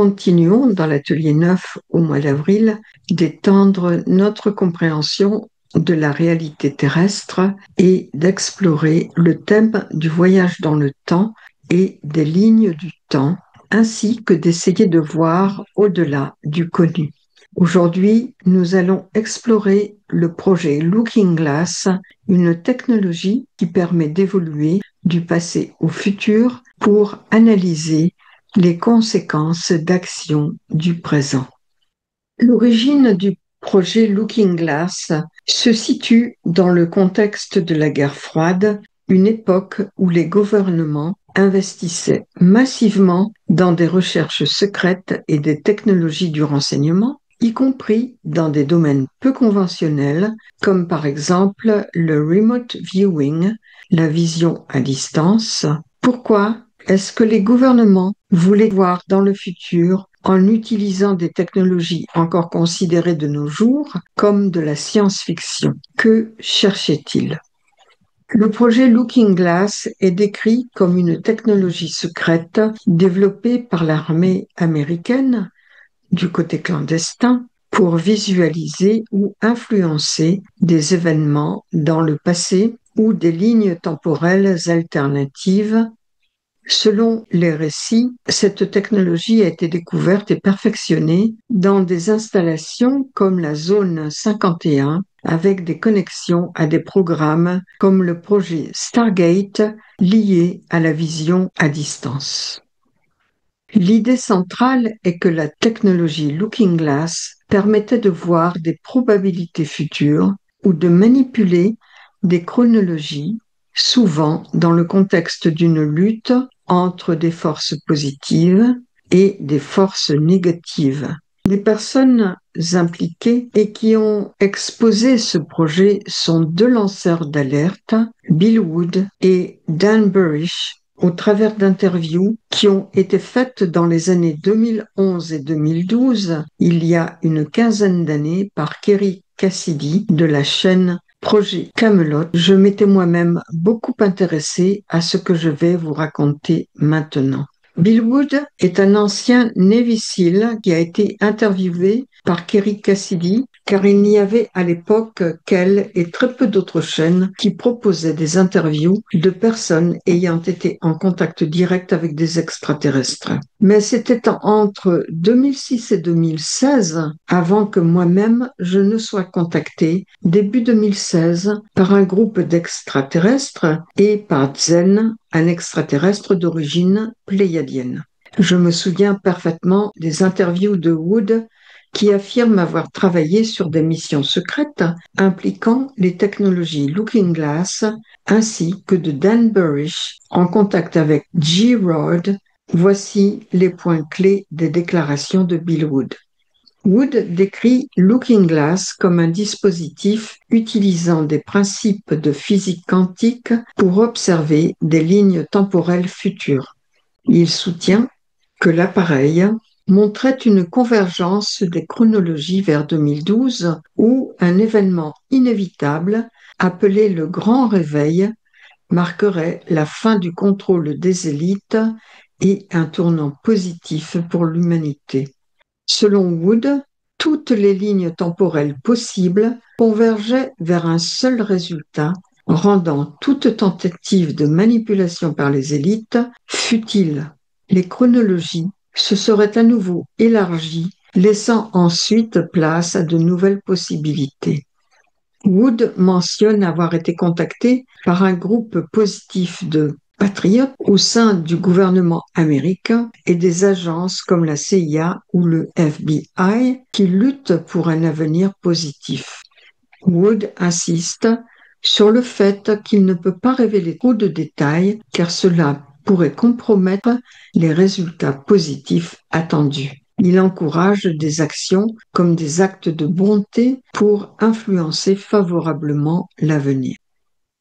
continuons dans l'atelier 9 au mois d'avril d'étendre notre compréhension de la réalité terrestre et d'explorer le thème du voyage dans le temps et des lignes du temps, ainsi que d'essayer de voir au-delà du connu. Aujourd'hui, nous allons explorer le projet Looking Glass, une technologie qui permet d'évoluer du passé au futur pour analyser les conséquences d'actions du présent. L'origine du projet Looking Glass se situe dans le contexte de la guerre froide, une époque où les gouvernements investissaient massivement dans des recherches secrètes et des technologies du renseignement, y compris dans des domaines peu conventionnels, comme par exemple le remote viewing, la vision à distance. Pourquoi est-ce que les gouvernements voulaient voir dans le futur en utilisant des technologies encore considérées de nos jours comme de la science-fiction? Que cherchaient-ils? Le projet Looking Glass est décrit comme une technologie secrète développée par l'armée américaine du côté clandestin pour visualiser ou influencer des événements dans le passé ou des lignes temporelles alternatives. Selon les récits, cette technologie a été découverte et perfectionnée dans des installations comme la zone 51, avec des connexions à des programmes comme le projet Stargate lié à la vision à distance. L'idée centrale est que la technologie Looking Glass permettait de voir des probabilités futures ou de manipuler des chronologies, souvent dans le contexte d'une lutte entre des forces positives et des forces négatives. Les personnes impliquées et qui ont exposé ce projet sont deux lanceurs d'alerte, Bill Wood et Dan Burisch, au travers d'interviews qui ont été faites dans les années 2011 et 2012, il y a une quinzaine d'années, par Kerry Cassidy de la chaîne Projet Camelot. Je m'étais moi-même beaucoup intéressée à ce que je vais vous raconter maintenant. Bill Wood est un ancien Navy SEAL qui a été interviewé par Kerry Cassidy, car il n'y avait à l'époque qu'elle et très peu d'autres chaînes qui proposaient des interviews de personnes ayant été en contact direct avec des extraterrestres. Mais c'était entre 2006 et 2016, avant que moi-même je ne sois contactée, début 2016, par un groupe d'extraterrestres et par Zen, un extraterrestre d'origine pléiadienne. Je me souviens parfaitement des interviews de Wood qui affirme avoir travaillé sur des missions secrètes impliquant les technologies Looking Glass, ainsi que de Dan Burisch en contact avec G. Rod. Voici les points clés des déclarations de Bill Wood. Wood décrit Looking Glass comme un dispositif utilisant des principes de physique quantique pour observer des lignes temporelles futures. Il soutient que l'appareil montrait une convergence des chronologies vers 2012 où un événement inévitable, appelé le Grand Réveil, marquerait la fin du contrôle des élites et un tournant positif pour l'humanité. Selon Wood, toutes les lignes temporelles possibles convergeaient vers un seul résultat, rendant toute tentative de manipulation par les élites futile. Les chronologies se seraient à nouveau élargies, laissant ensuite place à de nouvelles possibilités. Wood mentionne avoir été contacté par un groupe positif de patriotes au sein du gouvernement américain et des agences comme la CIA ou le FBI qui luttent pour un avenir positif. Wood insiste sur le fait qu'il ne peut pas révéler trop de détails car cela pourrait compromettre les résultats positifs attendus. Il encourage des actions comme des actes de bonté pour influencer favorablement l'avenir.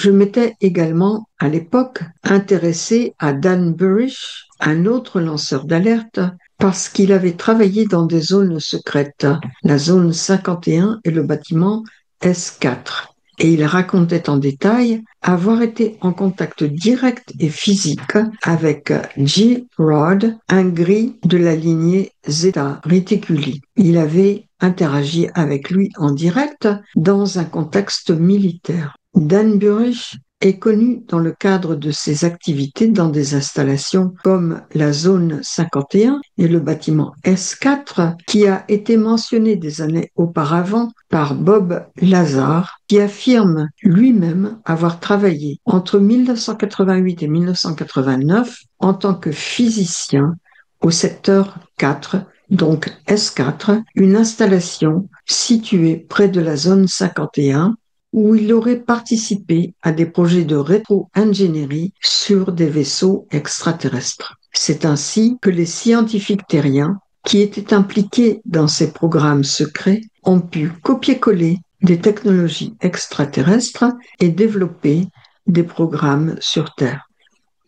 Je m'étais également, à l'époque, intéressée à Dan Burisch, un autre lanceur d'alerte, parce qu'il avait travaillé dans des zones secrètes, la zone 51 et le bâtiment S4. et il racontait en détail avoir été en contact direct et physique avec G. Rod, un gris de la lignée Zeta Reticuli. Il avait interagi avec lui en direct dans un contexte militaire. Dan Burrish est connu dans le cadre de ses activités dans des installations comme la zone 51 et le bâtiment S4, qui a été mentionné des années auparavant par Bob Lazar, qui affirme lui-même avoir travaillé entre 1988 et 1989 en tant que physicien au secteur 4, donc S4, une installation située près de la zone 51, où il aurait participé à des projets de rétro-ingénierie sur des vaisseaux extraterrestres. C'est ainsi que les scientifiques terriens qui étaient impliqués dans ces programmes secrets ont pu copier-coller des technologies extraterrestres et développer des programmes sur Terre.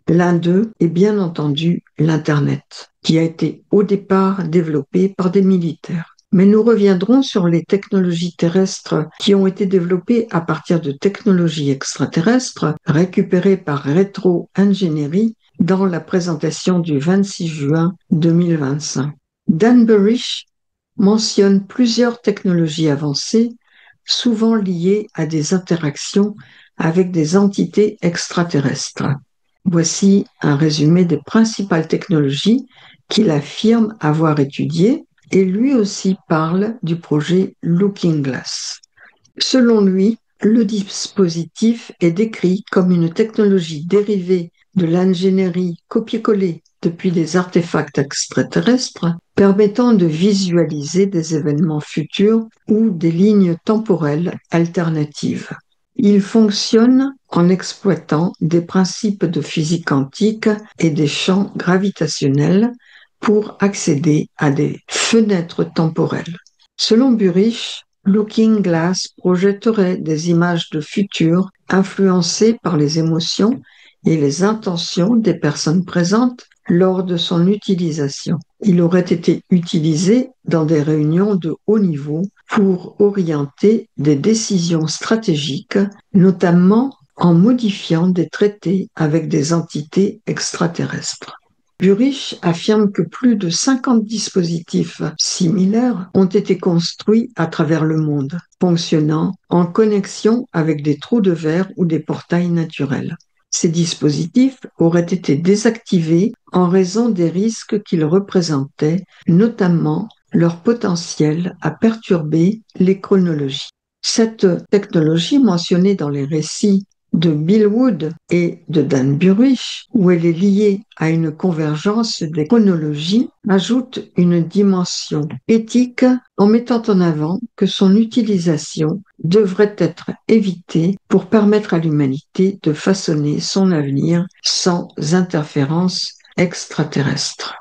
L'un d'eux est bien entendu l'Internet, qui a été au départ développé par des militaires. Mais nous reviendrons sur les technologies terrestres qui ont été développées à partir de technologies extraterrestres récupérées par rétro-ingénierie dans la présentation du 26 juin 2025. Dan Burrish mentionne plusieurs technologies avancées, souvent liées à des interactions avec des entités extraterrestres. Voici un résumé des principales technologies qu'il affirme avoir étudiées, et lui aussi parle du projet Looking Glass. Selon lui, le dispositif est décrit comme une technologie dérivée de l'ingénierie copier-coller depuis des artefacts extraterrestres permettant de visualiser des événements futurs ou des lignes temporelles alternatives. Il fonctionne en exploitant des principes de physique quantique et des champs gravitationnels pour accéder à des fenêtres temporelles. Selon Burrish, Looking Glass projetterait des images de futur influencées par les émotions et les intentions des personnes présentes lors de son utilisation. Il aurait été utilisé dans des réunions de haut niveau pour orienter des décisions stratégiques, notamment en modifiant des traités avec des entités extraterrestres. Burrish affirme que plus de 50 dispositifs similaires ont été construits à travers le monde, fonctionnant en connexion avec des trous de verre ou des portails naturels. Ces dispositifs auraient été désactivés en raison des risques qu'ils représentaient, notamment leur potentiel à perturber les chronologies. Cette technologie mentionnée dans les récits de Bill Wood et de Dan Burrish, où elle est liée à une convergence des chronologies, ajoute une dimension éthique en mettant en avant que son utilisation devrait être évitée pour permettre à l'humanité de façonner son avenir sans interférence extraterrestre.